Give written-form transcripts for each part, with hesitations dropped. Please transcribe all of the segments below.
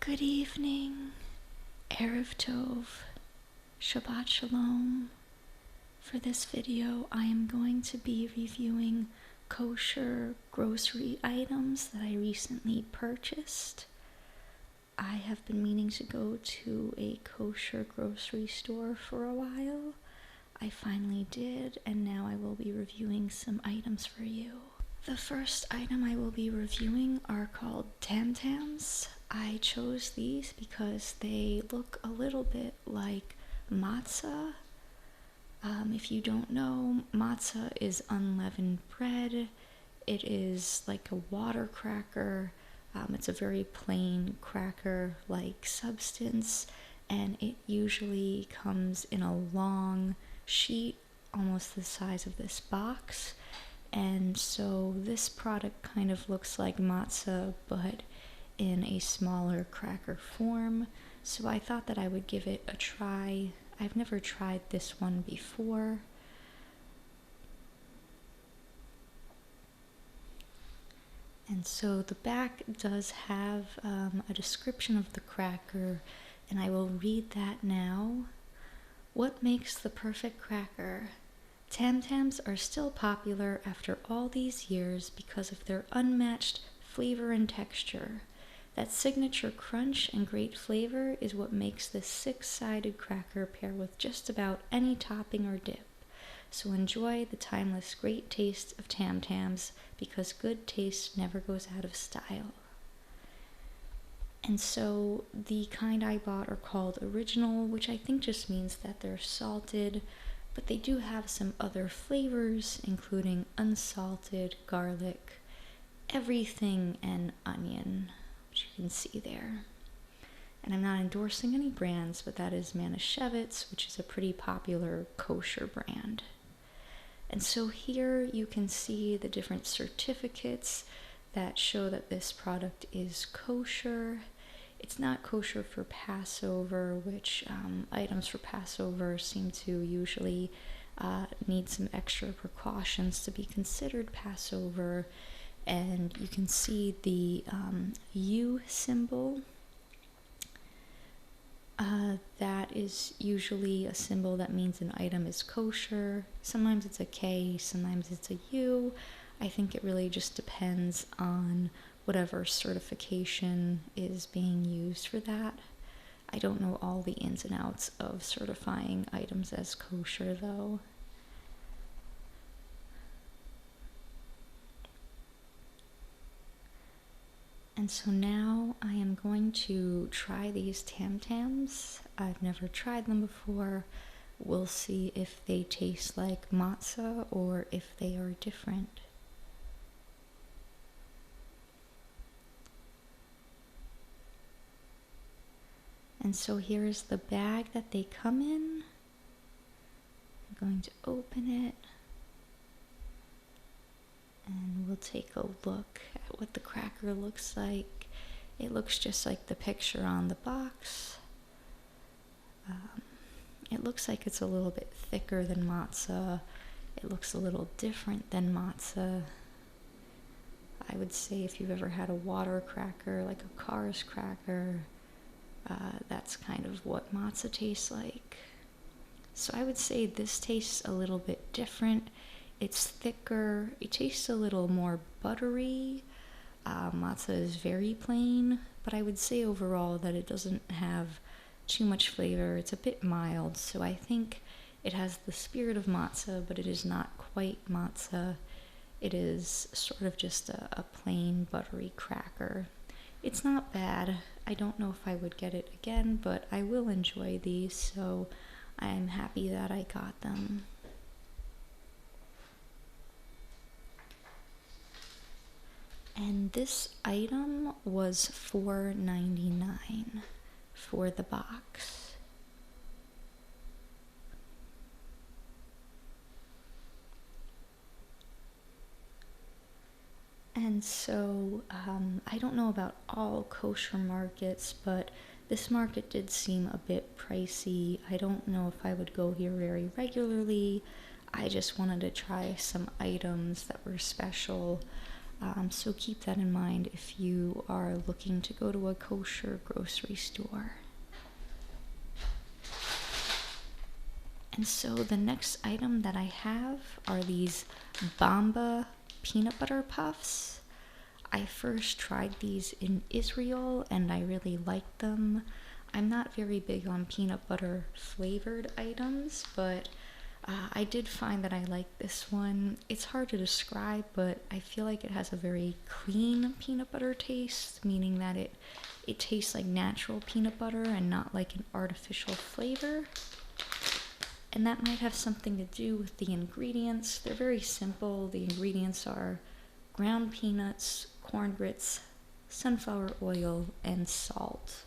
Good evening, Erev Tov, Shabbat Shalom. For this video, I am going to be reviewing kosher grocery items that I recently purchased. I have been meaning to go to a kosher grocery store for a while. I finally did, and now I will be reviewing some items for you. The first item I will be reviewing are called Tam Tams. I chose these because they look a little bit like matzah. If you don't know, matzah is unleavened bread. It is like a water cracker. It's a very plain cracker-like substance, and it usually comes in a long sheet, almost the size of this box. And so this product kind of looks like matzah, but in a smaller cracker form. So I thought that I would give it a try. I've never tried this one before. And so the back does have a description of the cracker, and I will read that now. What makes the perfect cracker? Tam Tams are still popular after all these years because of their unmatched flavor and texture. That signature crunch and great flavor is what makes this six-sided cracker pair with just about any topping or dip. So enjoy the timeless great taste of Tam Tams, because good taste never goes out of style. And so the kind I bought are called original, which I think just means that they're salted, but they do have some other flavors, including unsalted, garlic, everything, and onion, which you can see there. And I'm not endorsing any brands, but that is Manischewitz, which is a pretty popular kosher brand. And so here you can see the different certificates that show that this product is kosher. It's not kosher for Passover, which items for Passover seem to usually need some extra precautions to be considered Passover. And you can see the U symbol. That is usually a symbol that means an item is kosher. Sometimes it's a K, sometimes it's a U. I think it really just depends on whatever certification is being used for that. I don't know all the ins and outs of certifying items as kosher, though. And so now I am going to try these Tam Tams. I've never tried them before. We'll see if they taste like matzah or if they are different. And so here is the bag that they come in. I'm going to open it, and we'll take a look at what the cracker looks like. It looks just like the picture on the box. It looks like it's a little bit thicker than matzah. It looks a little different than matzah. I would say if you've ever had a water cracker, like a Kars cracker, that's kind of what matzah tastes like. So I would say this tastes a little bit different. It's thicker. It tastes a little more buttery. Matzah is very plain, but I would say overall that it doesn't have too much flavor. It's a bit mild, so I think it has the spirit of matzah, but it is not quite matzah. It is sort of just a plain buttery cracker. It's not bad. I don't know if I would get it again, but I will enjoy these, so I'm happy that I got them. And this item was $4.99 for the box. And so I don't know about all kosher markets, but this market did seem a bit pricey. I don't know if I would go here very regularly. I just wanted to try some items that were special. So keep that in mind if you are looking to go to a kosher grocery store. And so the next item that I have are these Bamba peanut butter puffs. I first tried these in Israel and I really liked them. I'm not very big on peanut butter flavored items, but I did find that I like this one. It's hard to describe, but I feel like it has a very clean peanut butter taste, meaning that it tastes like natural peanut butter and not like an artificial flavor. And that might have something to do with the ingredients. They're very simple. The ingredients are ground peanuts, corn grits, sunflower oil, and salt.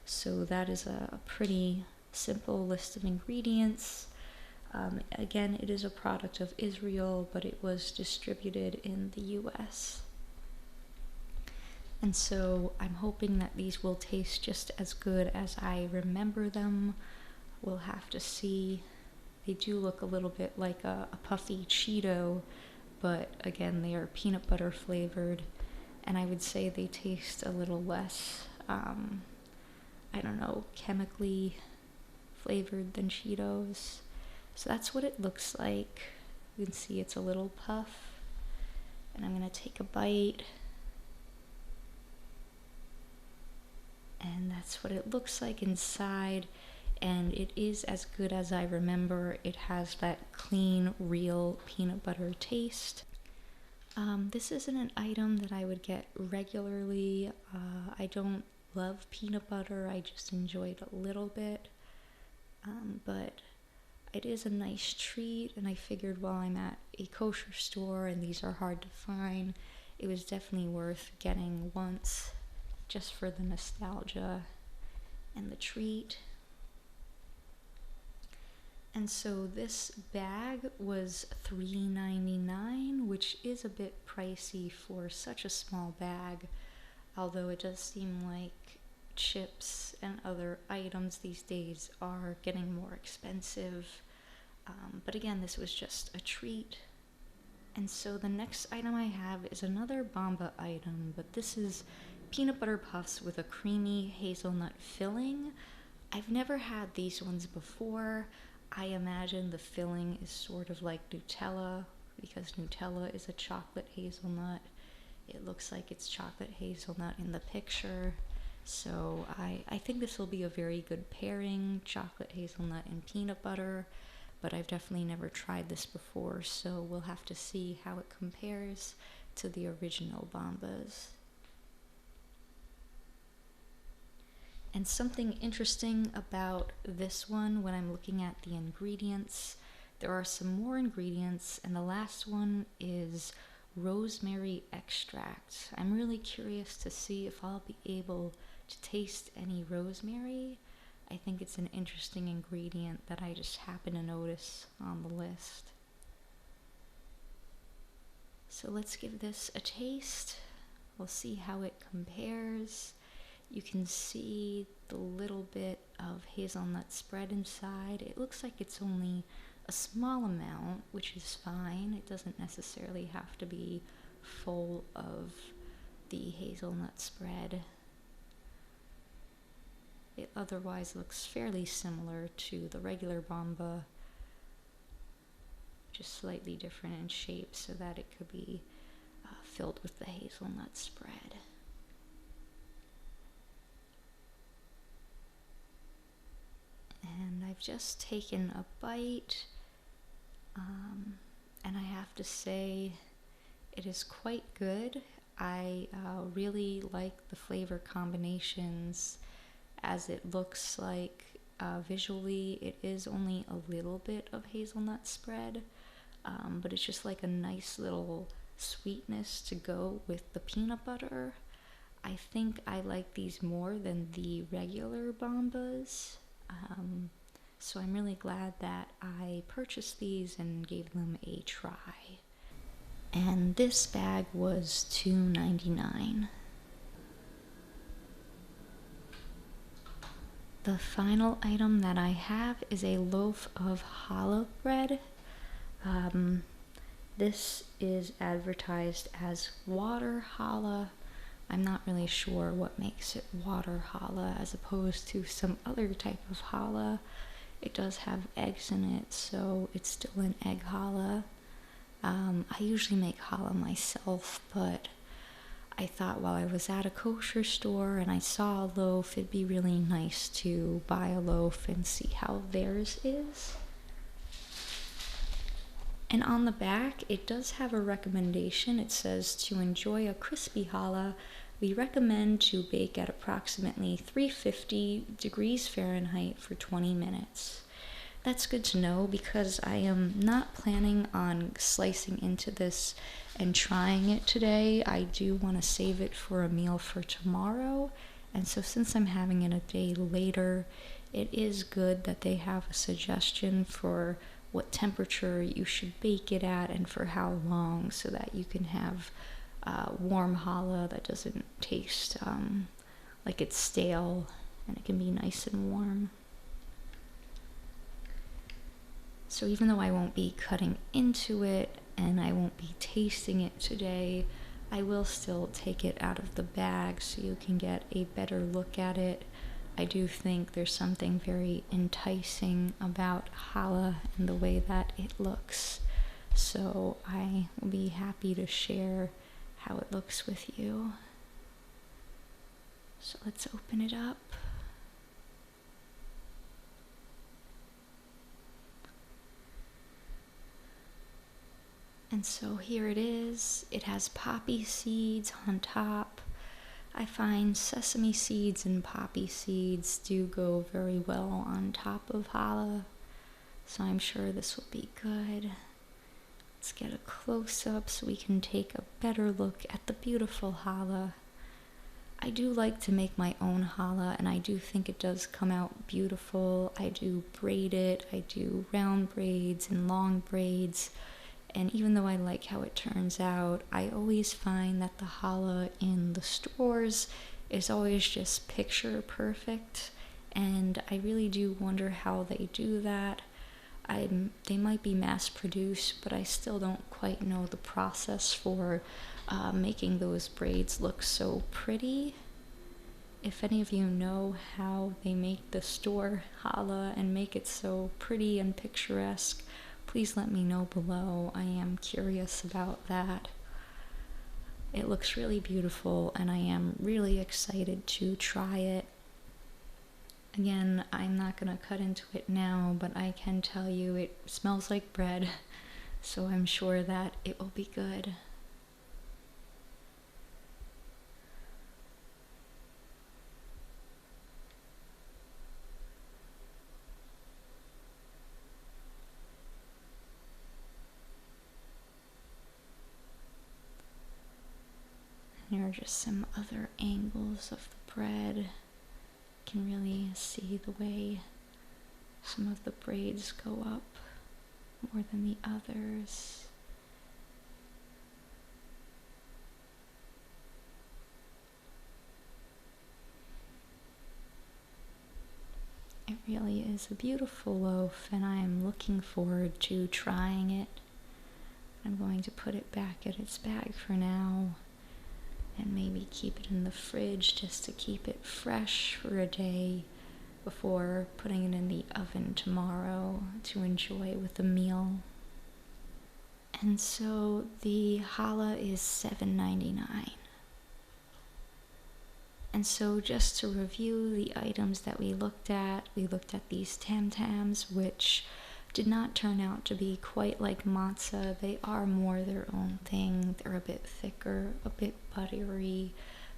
So that is a pretty simple list of ingredients. Again, it is a product of Israel, but it was distributed in the US. And so I'm hoping that these will taste just as good as I remember them. We'll have to see. They do look a little bit like a puffy Cheeto, but again, they are peanut butter flavored, and I would say they taste a little less, chemically flavored than Cheetos. So that's what it looks like. You can see it's a little puff, and I'm gonna take a bite. And that's what it looks like inside. And it is as good as I remember. It has that clean, real peanut butter taste. This isn't an item that I would get regularly. I don't love peanut butter. I just enjoy it a little bit. But it is a nice treat, and I figured while I'm at a kosher store and these are hard to find, it was definitely worth getting once just for the nostalgia and the treat. And so this bag was $3.99, which is a bit pricey for such a small bag, although it does seem like chips and other items these days are getting more expensive. But again, this was just a treat. And so the next item I have is another Bamba item, but this is peanut butter puffs with a creamy hazelnut filling. I've never had these ones before. I imagine the filling is sort of like Nutella, because Nutella is a chocolate hazelnut. It looks like it's chocolate hazelnut in the picture. So I think this will be a very good pairing, chocolate hazelnut and peanut butter, but I've definitely never tried this before, so we'll have to see how it compares to the original Bambas. And something interesting about this one, when I'm looking at the ingredients, there are some more ingredients, and the last one is rosemary extract. I'm really curious to see if I'll be able to taste any rosemary. I think it's an interesting ingredient that I just happen to notice on the list. So let's give this a taste. We'll see how it compares. You can see the little bit of hazelnut spread inside. It looks like it's only a small amount, which is fine. It doesn't necessarily have to be full of the hazelnut spread. It otherwise looks fairly similar to the regular Bamba, just slightly different in shape so that it could be filled with the hazelnut spread. And I've just taken a bite, and I have to say it is quite good. I really like the flavor combinations. As it looks like visually, it is only a little bit of hazelnut spread, but it's just like a nice little sweetness to go with the peanut butter. I think I like these more than the regular Bambas. So I'm really glad that I purchased these and gave them a try. And this bag was $2.99. The final item that I have is a loaf of challah bread. This is advertised as water challah. I'm not really sure what makes it water challah as opposed to some other type of challah. It does have eggs in it, so it's still an egg challah. I usually make challah myself, but I thought while I was at a kosher store and I saw a loaf, it'd be really nice to buy a loaf and see how theirs is. And on the back, it does have a recommendation. It says, to enjoy a crispy challah, we recommend to bake at approximately 350 degrees Fahrenheit for 20 minutes. That's good to know because I am not planning on slicing into this and trying it today. I do want to save it for a meal for tomorrow. And so since I'm having it a day later, it is good that they have a suggestion for what temperature you should bake it at and for how long, so that you can have warm challah that doesn't taste like it's stale, and it can be nice and warm. So even though I won't be cutting into it and I won't be tasting it today, I will still take it out of the bag so you can get a better look at it. I do think there's something very enticing about challah and the way that it looks. So I will be happy to share how it looks with you. So let's open it up. And so here it is. It has poppy seeds on top. I find sesame seeds and poppy seeds do go very well on top of challah, so I'm sure this will be good. Let's get a close-up so we can take a better look at the beautiful challah. I do like to make my own challah, and I do think it does come out beautiful. I do braid it, I do round braids and long braids. And even though I like how it turns out, I always find that the challah in the stores is always just picture perfect. And I really do wonder how they do that. They might be mass produced, but I still don't quite know the process for making those braids look so pretty. If any of you know how they make the store challah and make it so pretty and picturesque, please let me know below. I am curious about that. It looks really beautiful and I am really excited to try it. Again, I'm not going to cut into it now, but I can tell you it smells like bread, so I'm sure that it will be good. Here are just some other angles of the bread. You can really see the way some of the braids go up more than the others. It really is a beautiful loaf, and I am looking forward to trying it. I'm going to put it back in its bag for now, and maybe keep it in the fridge just to keep it fresh for a day before putting it in the oven tomorrow to enjoy with a meal. And so the challah is $7.99. And so just to review the items that we looked at these Tam Tams, which did not turn out to be quite like matzah. They are more their own thing. They're a bit thicker, a bit buttery,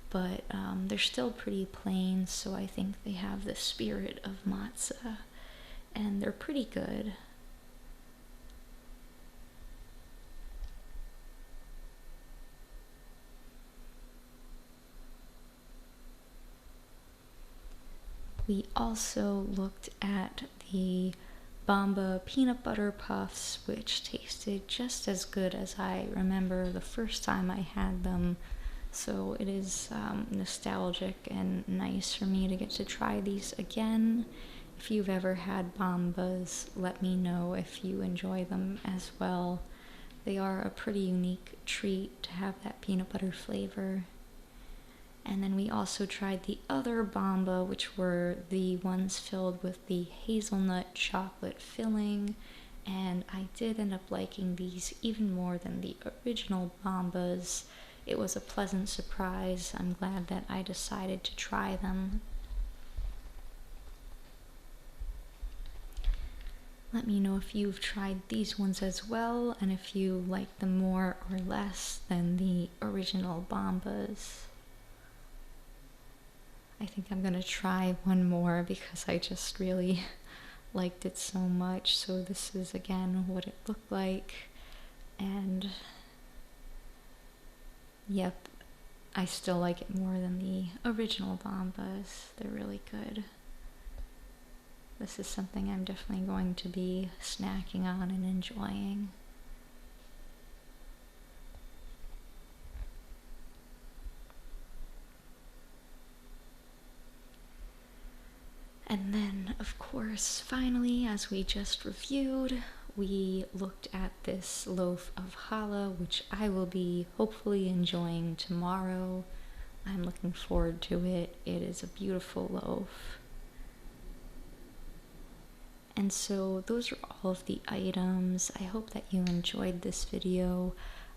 but they're still pretty plain, so I think they have the spirit of matzah, and they're pretty good. We also looked at the Bamba peanut butter puffs, which tasted just as good as I remember the first time I had them. So it is nostalgic and nice for me to get to try these again. If you've ever had Bambas, let me know if you enjoy them as well. They are a pretty unique treat to have that peanut butter flavor. And then we also tried the other Bamba, which were the ones filled with the hazelnut chocolate filling. And I did end up liking these even more than the original Bambas. It was a pleasant surprise. I'm glad that I decided to try them. Let me know if you've tried these ones as well, and if you like them more or less than the original Bambas. I think I'm gonna try one more because I just really liked it so much. So this is again what it looked like, and yep, I still like it more than the original Bambas. They're really good. This is something I'm definitely going to be snacking on and enjoying. And then, of course, finally, as we just reviewed, we looked at this loaf of challah, which I will be hopefully enjoying tomorrow. I'm looking forward to it. It is a beautiful loaf. And so those are all of the items. I hope that you enjoyed this video.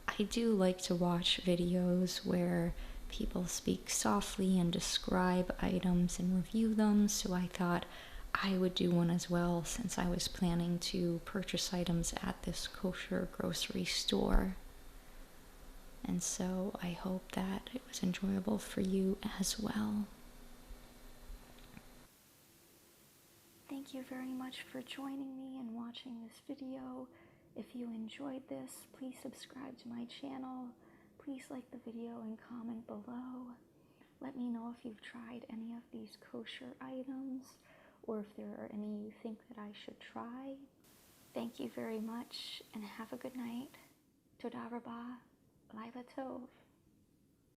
I do like to watch videos where people speak softly and describe items and review them, so I thought I would do one as well since I was planning to purchase items at this kosher grocery store. And so I hope that it was enjoyable for you as well. Thank you very much for joining me and watching this video. If you enjoyed this, please subscribe to my channel. Please like the video and comment below. Let me know if you've tried any of these kosher items or if there are any you think that I should try. Thank you very much and have a good night. Toda rabah, Laila tov.